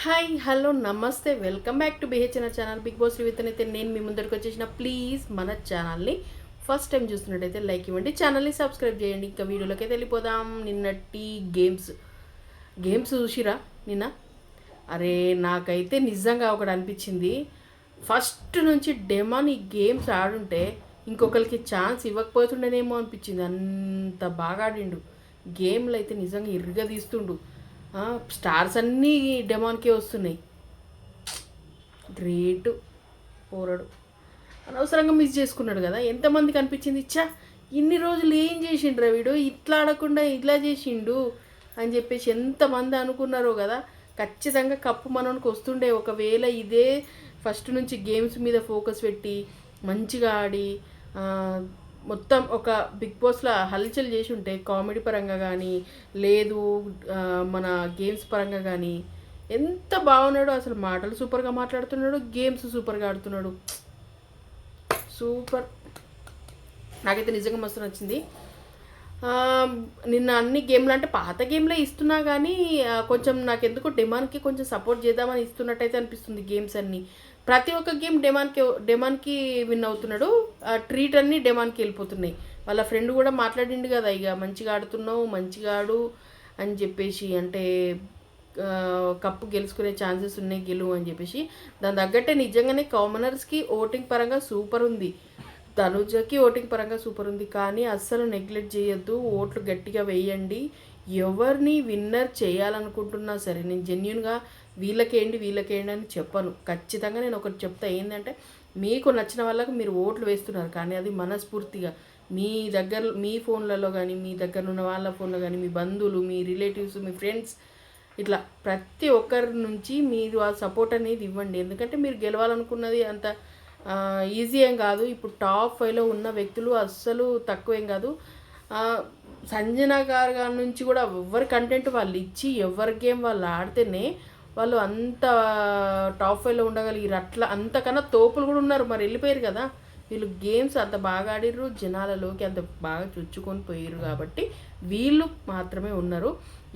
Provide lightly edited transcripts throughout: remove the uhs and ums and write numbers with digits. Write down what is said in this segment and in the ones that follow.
Hi hello నమస్తే welcome back to BHN channel Bigg Boss రివ్యూతో అయితే నేను మీ ముందరికి వచ్చేసిన. ప్లీజ్ మన ఛానల్ని ఫస్ట్ టైం చూస్తున్నట్టయితే లైక్ ఇవ్వండి, ఛానల్ని సబ్స్క్రైబ్ చేయండి. ఇంకా వీడియోలోకి అయితే వెళ్ళిపోదాం. నిన్నటి గేమ్స్ చూసిరా నిన్న? అరే నాకైతే నిజంగా ఒకటి అనిపించింది. ఫస్ట్ నుంచి డెమాన్ ఈ గేమ్స్ ఆడుంటే ఇంకొకరికి ఛాన్స్ ఇవ్వకపోతుండేనేమో అనిపించింది. అంత బాగా ఆడిండు గేమ్లు అయితే, నిజంగా ఇరుగా తీస్తుండు. స్టార్స్ అన్నీ డెమాన్కే వస్తున్నాయి. గ్రేట్ పోరాడు. అనవసరంగా మిస్ చేసుకున్నాడు కదా. ఎంతమందికి అనిపించింది, ఇచ్చా ఇన్ని రోజులు ఏం చేసిండ్రా వీడు, ఇట్లా ఆడకుండా ఇలా చేసిండు అని చెప్పేసి ఎంతమంది అనుకున్నారో కదా. ఖచ్చితంగా కప్పు మనకి వస్తుండే. ఒకవేళ ఇదే ఫస్ట్ నుంచి గేమ్స్ మీద ఫోకస్ పెట్టి మంచిగా ఆడి మొత్తం ఒక బిగ్ బాస్లో హల్చల్ చేసి ఉంటే, కామెడీ పరంగా కానీ లేదు మన గేమ్స్ పరంగా కానీ ఎంత బాగున్నాడో. అసలు మాటలు సూపర్గా మాట్లాడుతున్నాడు, గేమ్స్ సూపర్గా ఆడుతున్నాడు. సూపర్. నాకైతే నిజంగా మస్తు నచ్చింది. నిన్న అన్ని గేమ్లు అంటే పాత గేమ్లే ఇస్తున్నా కానీ కొంచెం నాకు ఎందుకో డెమాన్కి కొంచెం సపోర్ట్ చేద్దామని ఇస్తున్నట్టయితే అనిపిస్తుంది. గేమ్స్ అన్నీ ప్రతి ఒక్క గేమ్ డెమాన్కి విన్ అవుతున్నాడు. ట్రీట్ అన్నీ డెమాన్కి వెళ్ళిపోతున్నాయి. వాళ్ళ ఫ్రెండ్ కూడా మాట్లాడిండు కదా, ఇక మంచిగా ఆడుతున్నావు, మంచిగా ఆడు అని చెప్పేసి, అంటే కప్పు గెలుచుకునే ఛాన్సెస్ ఉన్నాయి, గెలువు అని చెప్పేసి. దాని తగ్గట్టే నిజంగానే కామనర్స్కి ఓటింగ్ పరంగా సూపర్ ఉంది, తనుజకి ఓటింగ్ పరంగా సూపర్ ఉంది. కానీ అస్సలు నెగ్లెక్ట్ చేయొద్దు, ఓట్లు గట్టిగా వేయండి. ఎవరిని విన్నర్ చేయాలనుకుంటున్నా సరే, నేను జెన్యున్గా వీళ్ళకేంటి అని చెప్పను. ఖచ్చితంగా నేను ఒకటి చెప్తా, ఏంటంటే మీకు నచ్చిన వాళ్ళకు మీరు ఓట్లు వేస్తున్నారు, కానీ అది మనస్ఫూర్తిగా మీ ఫోన్లలో కానీ, మీ దగ్గర ఉన్న వాళ్ళ ఫోన్లో కానీ, మీ బంధువులు, మీ రిలేటివ్స్, మీ ఫ్రెండ్స్, ఇట్లా ప్రతి ఒక్కరి నుంచి మీరు ఆ సపోర్ట్ అనేది ఇవ్వండి. ఎందుకంటే మీరు గెలవాలనుకున్నది అంత ఈజీ ఏం కాదు. ఇప్పుడు టాప్ 5లో ఉన్న వ్యక్తులు అస్సలు తక్కువేం కాదు. సంజన గారి నుంచి కూడా ఎవరి కంటెంట్ వాళ్ళు ఇచ్చి ఎవరి గేమ్ వాళ్ళు ఆడితేనే వాళ్ళు అంత టాప్ 5లో ఉండగలిగారు. అట్లా అంతకన్నా తోపులు కూడా ఉన్నారు, మరి వెళ్ళిపోయారు కదా. వీళ్ళు గేమ్స్ అంత బాగా ఆడిర్రు, జనాలలోకి అంత బాగా చొచ్చుకొని పోయారు కాబట్టి వీళ్ళు మాత్రమే ఉన్నారు.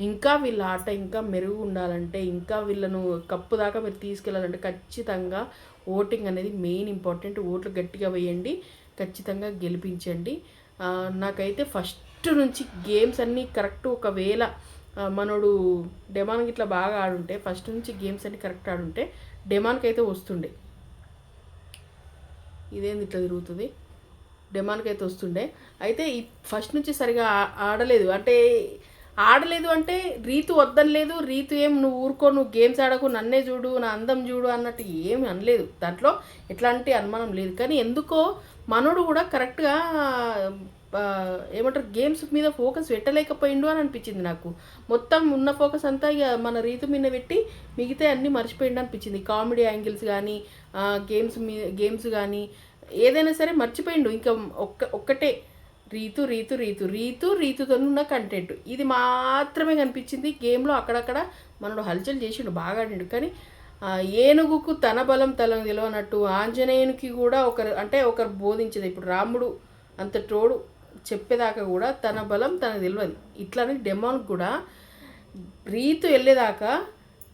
ఇంకా వీళ్ళ ఆట ఇంకా మెరుగు ఉండాలంటే, ఇంకా వీళ్ళను కప్పు దాకా మీరు తీసుకెళ్ళాలంటే ఖచ్చితంగా ఓటింగ్ అనేది మెయిన్ ఇంపార్టెంట్. ఓట్లు గట్టిగా వేయండి, ఖచ్చితంగా గెలిపించండి. నాకైతే ఫస్ట్ నుంచి గేమ్స్ అన్నీ కరెక్ట్. ఒకవేళ మనోడు డెమాన్కి ఇట్లా బాగా ఆడుంటే, ఫస్ట్ నుంచి గేమ్స్ అన్నీ కరెక్ట్ ఆడుంటే డెమాన్కి అయితే వస్తుండే. ఇదేంది ఇట్లా తిరుగుతుంది, డెమాన్కి అయితే వస్తుండే. అయితే ఈ ఫస్ట్ నుంచి సరిగా ఆడలేదు అంటే రీతు వద్దనలేదు. రీతు ఏం నువ్వు ఊరుకో, నువ్వు గేమ్స్ ఆడకు, నన్నే చూడు, నా అందం చూడు అన్నట్టు ఏమి అనలేదు. దాంట్లో ఎట్లాంటి అనుమానం లేదు. కానీ ఎందుకో మనోడు కూడా కరెక్ట్గా ఏమంటారు గేమ్స్ మీద ఫోకస్ పెట్టలేకపోయిండు అని అనిపించింది నాకు. మొత్తం ఉన్న ఫోకస్ అంతా ఇక మన రీతు మీద పెట్టి మిగతా అన్నీ మర్చిపోయిండు అనిపించింది. కామెడీ యాంగిల్స్ కానీ, గేమ్స్ కానీ ఏదైనా సరే మర్చిపోయిండు. ఇంకా ఒక్కటే రీతుతో ఉన్న కంటెంట్ ఇది మాత్రమే కనిపించింది గేమ్లో. అక్కడక్కడ మనడు హల్చల్ చేసిండు, బాగా ఆడిండు. కానీ ఏనుగుకు తన బలం తెలియనట్టు ఆంజనేయునికి కూడా ఒకరు బోధించేది. ఇప్పుడు రాముడు అంత తోడు చెప్పేదాకా కూడా తన బలం తనకు తెలియదు. ఇట్లానే డెమాన్కి కూడా రీతు వెళ్ళేదాకా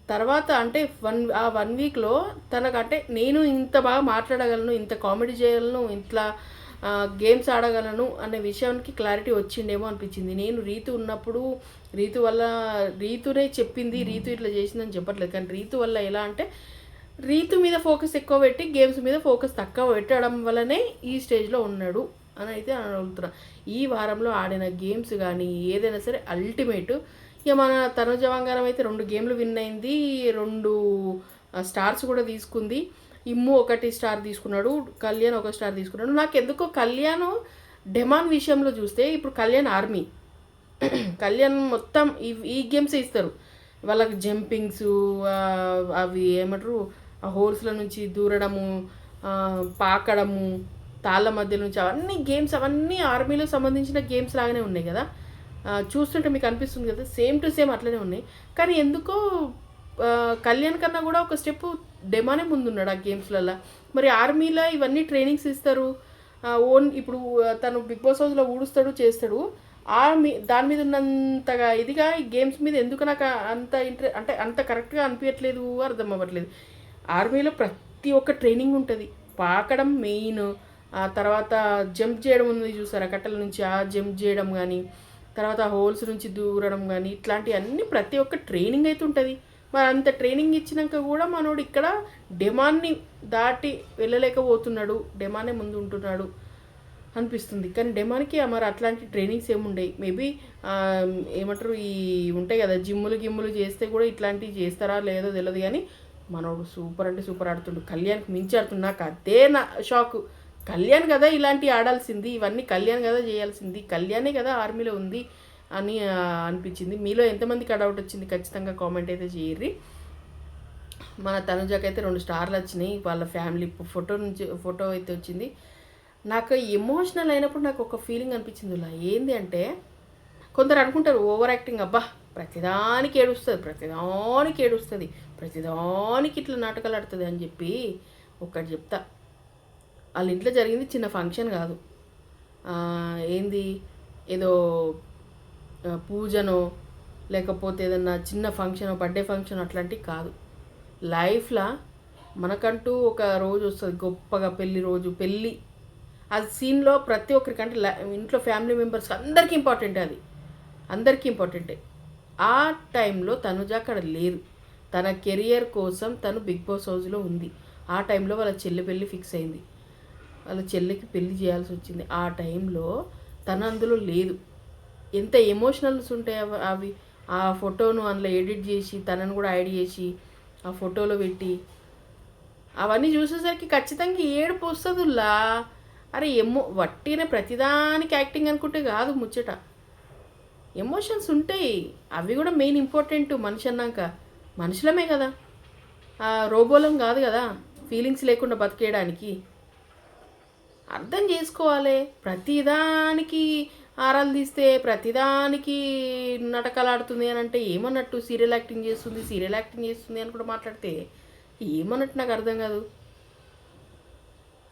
తర్వాత అంటే 1 వీక్లో తనకంటే నేను ఇంత బాగా మాట్లాడగలను, ఇంత కామెడీ చేయగలను, ఇట్లా గేమ్స్ ఆడగలను అనే విషయానికి క్లారిటీ వచ్చిండేమో అనిపించింది. నేను రీతు ఉన్నప్పుడు రీతునే చెప్పింది, రీతు ఇట్లా చేసిందని చెప్పట్లేదు. కానీ రీతు వల్ల ఎలా అంటే రీతు మీద ఫోకస్ ఎక్కువ పెట్టి గేమ్స్ మీద ఫోకస్ తక్కువ పెట్టడం వల్లనే ఈ స్టేజ్లో ఉన్నాడు అని అయితే అడుగుతున్నా. ఈ వారంలో ఆడిన గేమ్స్ కానీ ఏదైనా సరే అల్టిమేట్. ఇక మన తనుజ బంగారం అయితే 2 గేమ్లు విన్ అయింది, 2 స్టార్స్ కూడా తీసుకుంది. ఇమ్ము 1 స్టార్ తీసుకున్నాడు, కళ్యాణ్ 1 స్టార్ తీసుకున్నాడు. నాకు ఎందుకో కళ్యాణ్ డెమాన్ విషయంలో చూస్తే, ఇప్పుడు కళ్యాణ్ ఆర్మీ, కళ్యాణ్ మొత్తం ఈ గేమ్స్ ఇస్తారు వాళ్ళకి. జంపింగ్స్ అవి ఏమంటారు, ఆ హోల్స్ల నుంచి దూరడము, పాకడము, తాళ్ళ మధ్య నుంచి, అవన్నీ గేమ్స్ అవన్నీ ఆర్మీలో సంబంధించిన గేమ్స్ లాగానే ఉన్నాయి కదా. చూస్తుంటే మీకు అనిపిస్తుంది కదా, సేమ్ టు సేమ్ అట్లనే ఉన్నాయి. కానీ ఎందుకో కళ్యాణ్ కన్నా కూడా ఒక స్టెప్ డెమానే ముందున్నాడు ఆ గేమ్స్లలో. మరి ఆర్మీలో ఇవన్నీ ట్రైనింగ్స్ ఇస్తారు. ఇప్పుడు తను బిగ్ బాస్ హౌస్లో ఊడుస్తాడు, చేస్తాడు. దాని మీద ఉన్నంతగా ఇదిగా ఈ గేమ్స్ మీద ఎందుకు నాకు అంత అంటే అంత కరెక్ట్గా అనిపించట్లేదు, అర్థం అవ్వట్లేదు. ఆర్మీలో ప్రతి ఒక్క ట్రైనింగ్ ఉంటుంది. పాకడం మెయిన్, ఆ తర్వాత జంప్ చేయడం ఉంది చూసారా, కట్టెల నుంచి ఆ జంప్ చేయడం కానీ, తర్వాత హోల్స్ నుంచి దూరడం కానీ, ఇట్లాంటివన్నీ ప్రతి ఒక్క ట్రైనింగ్ అయితే ఉంటుంది. మరి అంత ట్రైనింగ్ ఇచ్చినాక కూడా మనోడు ఇక్కడ డెమాన్ని దాటి వెళ్ళలేకపోతున్నాడు, డెమానే ముందు ఉంటున్నాడు అనిపిస్తుంది. కానీ డెమాన్కి మరి అట్లాంటి ట్రైనింగ్స్ ఏముండయి. మేబీ ఏమంటారు, ఈ ఉంటాయి కదా జిమ్ములు చేస్తే కూడా ఇట్లాంటివి చేస్తారా లేదో తెలియదు. కానీ మనోడు సూపర్ అంటే సూపర్ ఆడుతుండు, కళ్యాణ్కి మించి ఆడుతుండు. నాకు అదే నా షాక్. కళ్యాణ్ కదా ఇలాంటివి ఆడాల్సింది, ఇవన్నీ కళ్యాణ్ కదా చేయాల్సింది, కళ్యాణే కదా ఆర్మీలో ఉంది అని అనిపించింది. మీలో ఎంతమందికి డౌట్ వచ్చింది ఖచ్చితంగా కామెంట్ అయితే చేయర్రి. మన తనుజాకి అయితే 2 స్టార్లు వచ్చినాయి. వాళ్ళ ఫ్యామిలీ ఫోటో అయితే వచ్చింది. నాకు ఎమోషనల్ అయినప్పుడు నాకు ఒక ఫీలింగ్ అనిపించింది. ఇలా ఏంది అంటే, కొందరు అనుకుంటారు ఓవర్ యాక్టింగ్, అబ్బా ప్రతిదానికి ఏడుస్తుంది, ప్రతిదానికి ఇట్లా నాటకాలు ఆడుతుంది అని చెప్పి ఒకటి చెప్తా. వాళ్ళ ఇంట్లో జరిగింది చిన్న ఫంక్షన్ కాదు, ఏంది ఏదో పూజనో లేకపోతే ఏదన్నా చిన్న ఫంక్షన్, బర్త్డే ఫంక్షన్ అట్లాంటివి కాదు. లైఫ్లో మనకంటూ ఒక రోజు వస్తుంది గొప్పగా, పెళ్ళి ఆ సీన్లో ప్రతి ఒక్కరికంటే ఇంట్లో ఫ్యామిలీ మెంబర్స్ అందరికీ ఇంపార్టెంటే. ఆ టైంలో తనుజ అక్కడ లేదు, తన కెరియర్ కోసం తను బిగ్ బాస్ హౌస్లో ఉంది. ఆ టైంలో వాళ్ళ చెల్లి పెళ్ళి ఫిక్స్ అయింది, వాళ్ళ చెల్లికి పెళ్ళి చేయాల్సి వచ్చింది. ఆ టైంలో తను అందులో లేదు. ఎంత ఎమోషనల్స్ ఉంటాయి అవి. ఆ ఫోటోను అందులో ఎడిట్ చేసి తనను కూడా యాడ్ చేసి ఆ ఫోటోలో పెట్టి అవన్నీ చూసేసరికి ఖచ్చితంగా ఏడుపు వస్తుందిలా. అరే వట్టినే ప్రతిదానికి యాక్టింగ్ అనుకుంటే కాదు ముచ్చట, ఎమోషన్స్ ఉంటాయి. అవి కూడా మెయిన్ ఇంపార్టెంట్. మనిషి అన్నాక మనుషులమే కదా, రోబోలం కాదు కదా ఫీలింగ్స్ లేకుండా బతికేయడానికి. అర్థం చేసుకోవాలి. ప్రతిదానికి ఆరాలు తీస్తే ప్రతిదానికి నాటకాలు ఆడుతుంది అని అంటే ఏమన్నట్టు, సీరియల్ యాక్టింగ్ చేస్తుంది అని కూడా మాట్లాడితే ఏమన్నట్టు నాకు అర్థం కాదు.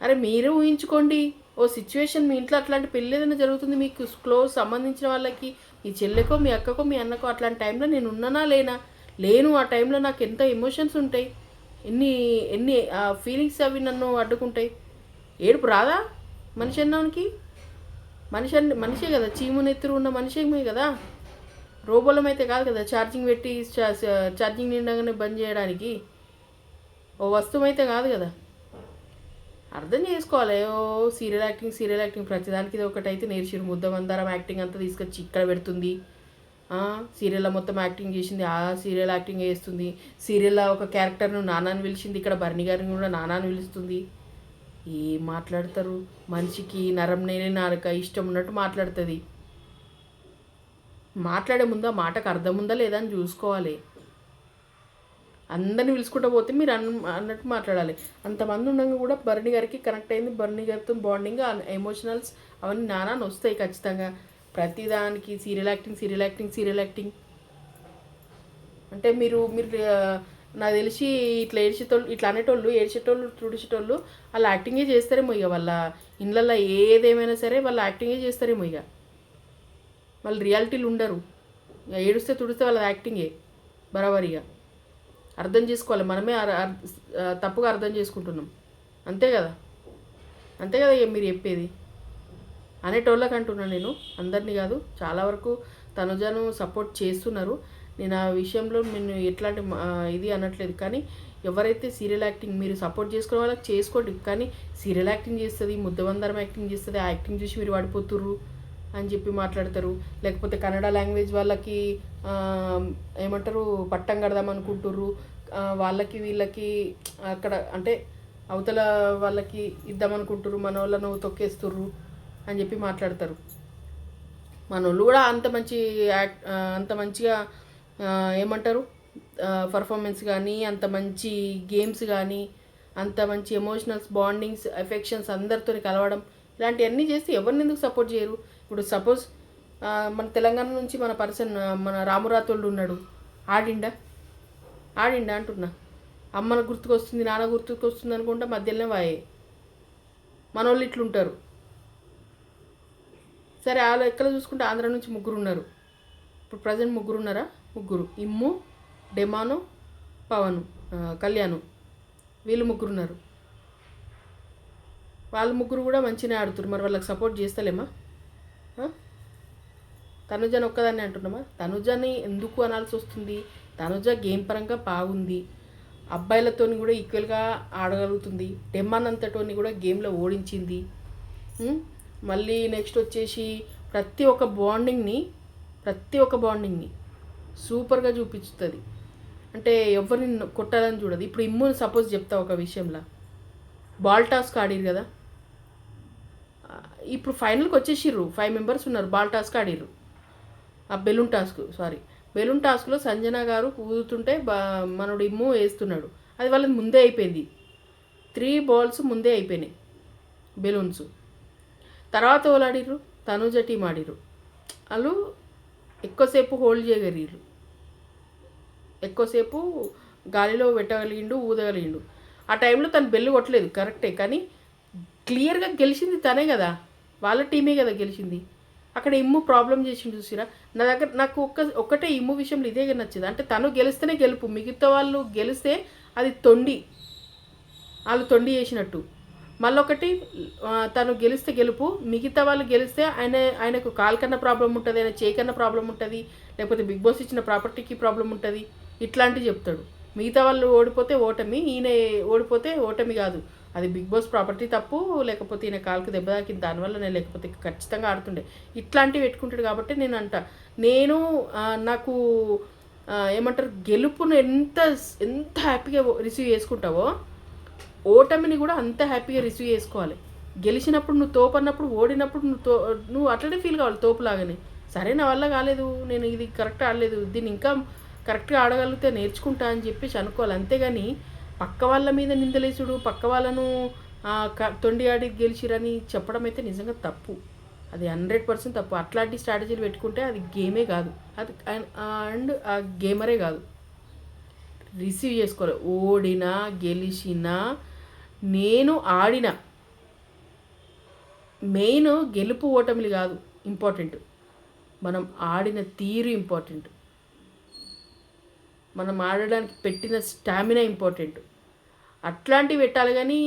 అరే మీరు ఊహించుకోండి, ఓ సిచ్యువేషన్ మీ ఇంట్లో అట్లాంటి పెళ్ళి ఏదైనా జరుగుతుంది, మీకు క్లోజ్ సంబంధించిన వాళ్ళకి, మీ చెల్లెకో మీ అక్కకో మీ అన్నకో, అట్లాంటి టైంలో నేను ఉన్నానా లేను. ఆ టైంలో నాకు ఎంత ఎమోషన్స్ ఉంటాయి, ఎన్ని ఫీలింగ్స్ అవి నన్ను అడ్డుకుంటాయి. ఏడుపు రాదా మనిషి అన్నానికి? మనిషే కదా, చీము నెత్తురు ఉన్న మనిషేమే కదా, రోబోలం అయితే కాదు కదా. ఛార్జింగ్ పెట్టి ఛార్జింగ్ నిండగానే బంద్ చేయడానికి ఓ వస్తువు అయితే కాదు కదా. అర్థం చేసుకోవాలి. సీరియల్ యాక్టింగ్ ప్రతిదానికి ఇది ఒకటైతే నేర్చిరు. ముద్దమందారం యాక్టింగ్ అంతా తీసుకొచ్చి ఇక్కడ పెడుతుంది. సీరియల్లో మొత్తం యాక్టింగ్ చేసింది, ఆ సీరియల్ యాక్టింగ్ చేస్తుంది. సీరియల్లో ఒక క్యారెక్టర్ను నానాని పిలిచింది, ఇక్కడ బర్ని గారిని కూడా నానాని పిలుస్తుంది. ఏం మాట్లాడతారు? మనిషికి నరం నేనే నాలుక, ఇష్టం ఉన్నట్టు మాట్లాడుతుంది. మాట్లాడే ముందు ఆ మాటకు అర్థం ఉందా లేదా అని చూసుకోవాలి. అందరిని పిలుచుకుంటూ పోతే మీరు అన్నట్టు మాట్లాడాలి. అంతమంది ఉండగా కూడా బర్ని గారికి కనెక్ట్ అయింది, బర్ని గారితో బాండింగ్, ఎమోషనల్స్ అవన్నీ నానాన్ని వస్తాయి ఖచ్చితంగా. ప్రతిదానికి సీరియల్ యాక్టింగ్ అంటే మీరు నాకు తెలిసి ఇట్లా అనేటోళ్ళు తుడిచేటోళ్ళు వాళ్ళు యాక్టింగే చేస్తారేమో. ఇక వాళ్ళ ఇళ్ళల్లో ఏదేమైనా సరే వాళ్ళు యాక్టింగే చేస్తారేమో. ఇక వాళ్ళు రియాలిటీలు ఉండరు. ఇక ఏడుస్తే తుడిస్తే వాళ్ళ యాక్టింగే బరాబరిగా. అర్థం చేసుకోవాలి, మనమే తప్పుగా అర్థం చేసుకుంటున్నాం. అంతే కదా మీరు చెప్పేది. అనేటోళ్ళకి అంటున్నాను నేను, అందరినీ కాదు. చాలా వరకు తనుజను సపోర్ట్ చేస్తున్నారు. నేను ఆ విషయంలో నేను ఎట్లాంటి ఇది అనట్లేదు. కానీ ఎవరైతే సీరియల్ యాక్టింగ్ మీరు సపోర్ట్ చేసుకునే వాళ్ళకి చేసుకోండి. కానీ సీరియల్ యాక్టింగ్ చేస్తుంది, ముద్దబందరం యాక్టింగ్ చేస్తుంది, ఆ యాక్టింగ్ చూసి మీరు పడిపోతుర్రు అని చెప్పి మాట్లాడతారు. లేకపోతే కన్నడ లాంగ్వేజ్ వాళ్ళకి ఏమంటారు పట్టం కడదాం అనుకుంటుర్రు, వాళ్ళకి వీళ్ళకి అక్కడ అంటే అవతల వాళ్ళకి ఇద్దామనుకుంటుర్రు, మన వాళ్ళను తొక్కేస్తుర్రు అని చెప్పి మాట్లాడతారు. మన వాళ్ళు కూడా అంత మంచిగా ఏమంటారు పర్ఫార్మెన్స్ కానీ, అంత మంచి గేమ్స్ కానీ, అంత మంచి ఎమోషనల్స్, బాండింగ్స్, ఎఫెక్షన్స్ అందరితో కలవడం ఇలాంటివన్నీ చేస్తే ఎవరిని ఎందుకు సపోర్ట్ చేయరు? ఇప్పుడు సపోజ్ మన తెలంగాణ నుంచి మన రామురాతోళ్ళు ఉన్నాడు, ఆడిండా అంటున్నా. అమ్మను గుర్తుకొస్తుంది, నాన్న గుర్తుకొస్తుంది అనుకుంటా మధ్యలోనే వాయే. మన వాళ్ళు ఇట్లుంటారు. సరే ఆ లెక్కలో చూసుకుంటే ఆంధ్ర నుంచి ముగ్గురు ఉన్నారు. ఇప్పుడు ప్రజెంట్ ముగ్గురు ఉన్నారా? ముగ్గురు. ఇమ్ము, డెమాను, పవను, కళ్యాణు, వీళ్ళు ముగ్గురు ఉన్నారు. వాళ్ళు ముగ్గురు కూడా మంచిగానే ఆడుతున్నారు. మరి వాళ్ళకి సపోర్ట్ చేస్తలేమా? తనుజని ఒక్కదాన్ని అంటున్నామా? తనుజని ఎందుకు అనాల్సి వస్తుంది? తనుజ గేమ్ పరంగా బాగుంది, అబ్బాయిలతో కూడా ఈక్వల్గా ఆడగలుగుతుంది. డెమాన్ అంతటోని కూడా గేమ్లో ఓడించింది. మళ్ళీ నెక్స్ట్ వచ్చేసి ప్రతి ఒక్క బాండింగ్ని సూపర్గా చూపిస్తుంది. అంటే ఎవరిని కొట్టాలని చూడదు. ఇప్పుడు ఇమ్ముని సపోజ్ చెప్తా ఒక విషయంలో, బాల్ టాస్క్ ఆడిరు కదా, ఇప్పుడు ఫైనల్కి వచ్చేసిర్రు, 5 మెంబర్స్ ఉన్నారు. బాల్ టాస్క్ ఆడిర్రు. ఆ బెలూన్ టాస్క్లో సంజన గారు కూదుతుంటే మనోడు ఇమ్ము వేస్తున్నాడు. అది వాళ్ళకి ముందే అయిపోయింది. 3 బాల్స్ ముందే అయిపోయినాయి బెలూన్స్. తర్వాత వాళ్ళు ఆడిర్రు, తనుజ టీం ఆడిర్రు. వాళ్ళు ఎక్కువసేపు హోల్డ్ చేయగలిగారు, ఎక్కువసేపు గాలిలో పెట్టగలిగిండు, ఊదగలిగిండు. ఆ టైంలో తను బెల్లు కొట్టలేదు, కరెక్టే, కానీ క్లియర్గా గెలిచింది తనే కదా, వాళ్ళ టీమే కదా గెలిచింది. అక్కడ ఇమ్ము ప్రాబ్లం చేసిండు చూసిరా. నాకు ఒక్కటే ఇమ్ము విషయంలో ఇదే నచ్చింది. అంటే తను గెలిస్తేనే గెలుపు, మిగతా వాళ్ళు గెలిస్తే అది వాళ్ళు తొండి చేసినట్టు. మళ్ళొకటి తను గెలిస్తే గెలుపు, మిగతా వాళ్ళు గెలిస్తే ఆయనకు కాలు కన్నా ప్రాబ్లం ఉంటుంది, ఆయన చేయి కన్నా ప్రాబ్లం ఉంటుంది, లేకపోతే బిగ్ బాస్ ఇచ్చిన ప్రాపర్టీకి ప్రాబ్లం ఉంటుంది, ఇట్లాంటివి చెప్తాడు. మిగతా వాళ్ళు ఓడిపోతే ఓటమి, ఈయన ఓడిపోతే ఓటమి కాదు, అది బిగ్ బాస్ ప్రాపర్టీ తప్పు, లేకపోతే ఈయన కాలుకు దెబ్బ తాకింది దానివల్ల, లేకపోతే ఖచ్చితంగా ఆడుతుండే, ఇట్లాంటివి పెట్టుకుంటాడు. కాబట్టి నేను నాకు ఏమంటారు, గెలుపును ఎంత హ్యాపీగా రిసీవ్ చేసుకుంటావో ఓటమిని కూడా అంత హ్యాపీగా రిసీవ్ చేసుకోవాలి. గెలిచినప్పుడు నువ్వు తోపు అన్నప్పుడు, ఓడినప్పుడు నువ్వు అట్లనే ఫీల్ కావాలి తోపులాగానే. సరే నా వల్ల కాలేదు, నేను ఇది కరెక్ట్ ఆడలేదు, దీన్ని ఇంకా కరెక్ట్గా ఆడగలిగితే నేర్చుకుంటా అని చెప్పేసి అనుకోవాలి. అంతేగాని పక్క వాళ్ళ మీద నిందలేసుడు, పక్క వాళ్ళను తొండి ఆడి గెలిచిరని చెప్పడం అయితే నిజంగా తప్పు. అది 100% తప్పు. అట్లాంటి స్ట్రాటజీలు పెట్టుకుంటే అది గేమే కాదు, అది అండ్ ఆ గేమరే కాదు. రిసీవ్ చేసుకోవాలి. ఓడినా గెలిచినా నేను ఆడిన, మెయిన్ గెలుపు ఓటమిలు కాదు ఇంపార్టెంట్, మనం ఆడిన తీరు ఇంపార్టెంట్, మనం ఆడడానికి పెట్టిన స్టామినా ఇంపార్టెంట్. అట్లాంటివి పెట్టాలి. కానీ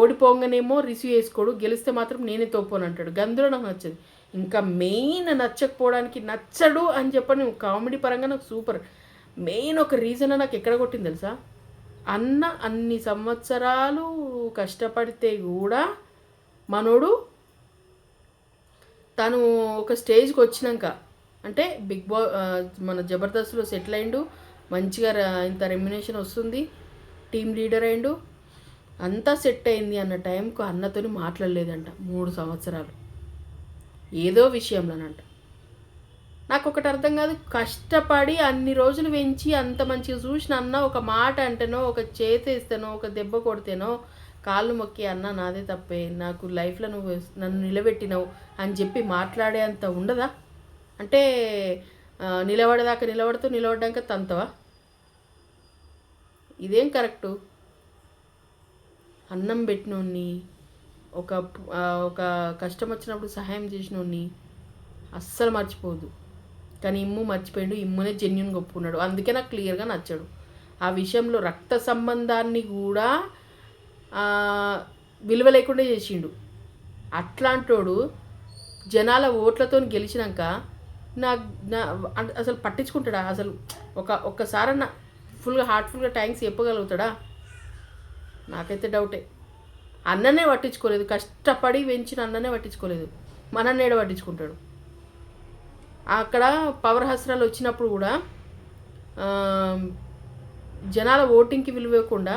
ఓడిపోగానేమో రిసీవ్ చేసుకోడు, గెలిస్తే మాత్రం నేనే తోపోను అంటాడు. గందులో నాకు నచ్చదు. ఇంకా మెయిన్ నచ్చకపోవడానికి, నచ్చడు అని చెప్పని కామెడీ పరంగా నాకు సూపర్. మెయిన్ ఒక రీజన్ నాకు ఎక్కడ కొట్టింది తెలుసా? అన్ని సంవత్సరాలు కష్టపడితే కూడా మనోడు తను ఒక స్టేజ్కి వచ్చినాక, అంటే బిగ్ బాస్ మన జబర్దస్త్లో సెటిల్ అయిండు, మంచిగా ఇంత రెమ్యునేషన్ వస్తుంది, టీమ్ లీడర్ అయిండు, అంతా సెట్ అయింది అన్న టైంకు అన్నతోని మాట్లాడలేదంట 3 సంవత్సరాలు ఏదో విషయంలోనంట. నాకు ఒకటి అర్థం కాదు, కష్టపడి అన్ని రోజులు పెంచి అంత మంచిగా చూసిన అన్న ఒక మాట అంటేనో, ఒక చేతేస్తేనో, ఒక దెబ్బ కొడితేనో కాళ్ళు మొక్కి అన్న నాదే తప్పే, నాకు లైఫ్లో నువ్వు నన్ను నిలబెట్టినావు అని చెప్పి మాట్లాడే అంత ఉండదా? అంటే నిలబడదాకా నిలబడ్డాక తంతవా? ఇదేం కరెక్టు? అన్నం పెట్టినోడిని, ఒక కష్టం వచ్చినప్పుడు సహాయం చేసినోడిని అస్సలు మర్చిపోదు. కానీ ఇమ్ము మర్చిపోయాడు, ఇమ్మునే జెన్యున్గా ఒప్పుకున్నాడు. అందుకే నాకు క్లియర్గా నచ్చాడు. ఆ విషయంలో రక్త సంబంధాన్ని కూడా విలువ లేకుండా చేసిండు. అట్లాంటోడు జనాల ఓట్లతో గెలిచినాక అసలు పట్టించుకుంటాడా? అసలు ఒక్కసారన్నా హార్ట్ఫుల్గా థ్యాంక్స్ చెప్పగలుగుతాడా? నాకైతే డౌటే. అన్ననే పట్టించుకోలేదు, కష్టపడి పెంచిన అన్ననే పట్టించుకోలేదు, మనన్నేడ పట్టించుకుంటాడు? అక్కడ పవర్ హస్రాలు వచ్చినప్పుడు కూడా జనాల ఓటింగ్కి విలువకుండా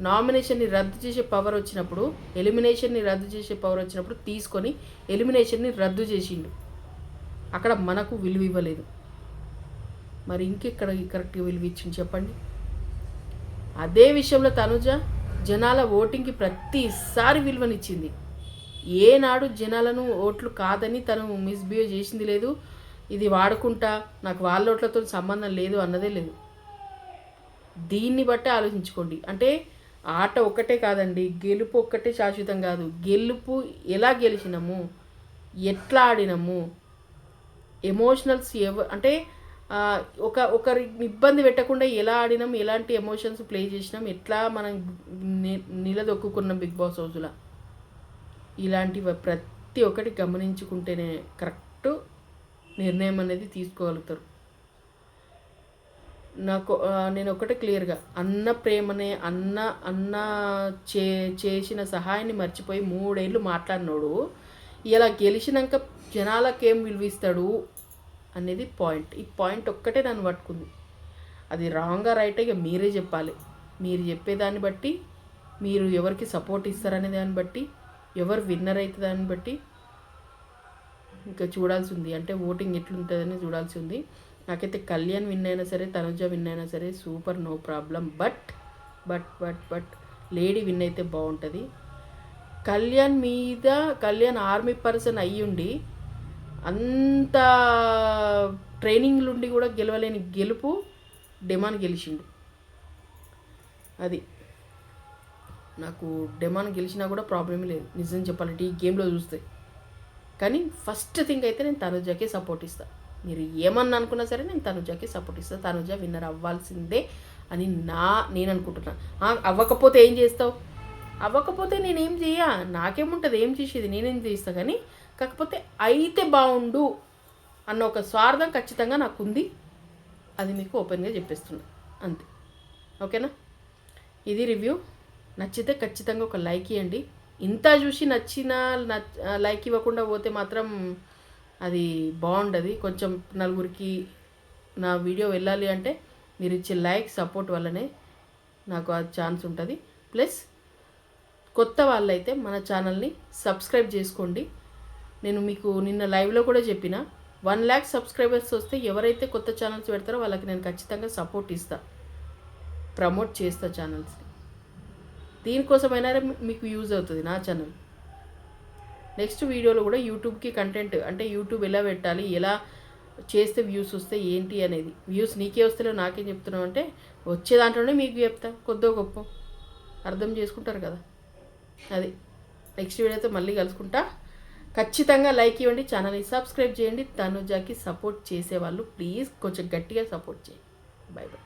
నామినేషన్ని రద్దు చేసే పవర్ వచ్చినప్పుడు, ఎలిమినేషన్ని రద్దు చేసే పవర్ వచ్చినప్పుడు తీసుకొని ఎలిమినేషన్ని రద్దు చేసిండు. అక్కడ మనకు విలువ ఇవ్వలేదు, మరి ఇంకెక్కడ కరెక్ట్గా విలువ ఇచ్చింది చెప్పండి? అదే విషయంలో తనుజ జనాల ఓటింగ్కి ప్రతిసారి విలువనిచ్చింది. ఏనాడు జనాలను ఓట్లు కాదని తను మిస్బిహేవ్ చేసింది లేదు. ఇది వాడుకుంటా నాకు వాళ్ళ ఓట్లతో సంబంధం లేదు అన్నదే లేదు. దీన్ని బట్టే ఆలోచించుకోండి. అంటే ఆట ఒక్కటే కాదండి, గెలుపు ఒక్కటే శాశ్వతం కాదు. గెలుపు ఎలా గెలిచినాము, ఎట్లా ఆడినాము, ఎమోషనల్స్ అంటే ఒకరిని ఇబ్బంది పెట్టకుండా ఎలా ఆడినాం, ఎలాంటి ఎమోషన్స్ ప్లే చేసినాం, ఎట్లా మనం నిలదొక్కున్నాం బిగ్ బాస్ హౌస్లో, ఇలాంటివి ప్రతి ఒక్కటి గమనించుకుంటేనే కరెక్ట్ నిర్ణయం అనేది తీసుకోగలుగుతారు. నేను ఒకటే క్లియర్గా అన్న ప్రేమనే అన్న చేసిన సహాయాన్ని మర్చిపోయి 3 ఏళ్ళు మాట్లాడినోడు ఇలా గెలిచినాక జనాలకేం విలువిస్తాడు అనేది పాయింట్. ఈ పాయింట్ ఒక్కటే నన్ను పట్టుకుంది. అది రాంగా రైట్ ఇక మీరే చెప్పాలి. మీరు చెప్పేదాన్ని బట్టి, మీరు ఎవరికి సపోర్ట్ ఇస్తారనే దాన్ని బట్టి, ఎవరు విన్నర్ అయితే దాన్ని బట్టి ఇంకా చూడాల్సి ఉంది. అంటే ఓటింగ్ ఎట్లుంటుందని చూడాల్సి ఉంది. నాకైతే కళ్యాణ్ విన్ అయినా సరే, తనుజ విన్ అయినా సరే super, no problem. But but but but lady win అయితే బాగుంటుంది. కళ్యాణ్ ఆర్మీ పర్సన్ అయ్యుండి అంత ట్రైనింగ్లుండి కూడా గెలవలేని గెలుపు డెమాన్ గెలిచిండు. అది నాకు డెమాన్ గెలిచినా కూడా ప్రాబ్లమే లేదు నిజం చెప్పాలంటే ఈ గేమ్లో చూస్తే. కానీ ఫస్ట్ థింగ్ అయితే నేను తనుజాకే సపోర్ట్ ఇస్తాను. మీరు ఏమన్నా అనుకున్నా సరే నేను తనుజాకే సపోర్ట్ ఇస్తాను. తనుజ విన్నర్ అవ్వాల్సిందే అని నేను అనుకుంటున్నాను. అవ్వకపోతే ఏం చేస్తావు? అవ్వకపోతే నేనేం చేయ, నాకేముంటుంది, ఏం చేసేది, నేనేం చేస్తాను. కానీ కాకపోతే అయితే బాగుండు అన్న ఒక స్వార్థం ఖచ్చితంగా నాకు ఉంది. అది మీకు ఓపెన్గా చెప్పేస్తున్నా అంతే. ఓకేనా? ఇది రివ్యూ. నచ్చితే ఖచ్చితంగా ఒక లైక్ ఇవ్వండి. ఇంత చూసి లైక్ ఇవ్వకుండా పోతే మాత్రం అది బాగుండదు. కొంచెం నలుగురికి నా వీడియో వెళ్ళాలి అంటే మీరు ఇచ్చే లైక్ సపోర్ట్ వల్లనే నాకు ఆ ఛాన్స్ ఉంటుంది. ప్లస్ కొత్త వాళ్ళైతే మన ఛానల్ని సబ్స్క్రైబ్ చేసుకోండి. నేను మీకు నిన్న లైవ్లో కూడా చెప్పిన 1 lakh సబ్స్క్రైబర్స్ వస్తే ఎవరైతే కొత్త ఛానల్స్ పెడతారో వాళ్ళకి నేను ఖచ్చితంగా సపోర్ట్ ఇస్తాను, ప్రమోట్ చేస్తా ఛానల్స్ని. దీనికోసమైనా మీకు యూజ్ అవుతుంది నా ఛానల్. నెక్స్ట్ వీడియోలో కూడా యూట్యూబ్కి కంటెంట్ అంటే యూట్యూబ్ ఎలా పెట్టాలి, ఎలా చేస్తే వ్యూస్ వస్తే ఏంటి అనేది, వ్యూస్ నీకే వస్తలేవు నాకేం చెప్తున్నావు అంటే వచ్చే దాంట్లోనే మీకు చెప్తా, కొద్దో గొప్ప అర్థం చేసుకుంటారు కదా. అది నెక్స్ట్ వీడియోతో మళ్ళీ కలుసుకుంటా. ఖచ్చితంగా లైక్ ఇవ్వండి, ఛానల్ని సబ్స్క్రైబ్ చేయండి. తనుజాకి సపోర్ట్ చేసేవాళ్ళు ప్లీజ్ కొంచెం గట్టిగా సపోర్ట్ చేయండి. By by.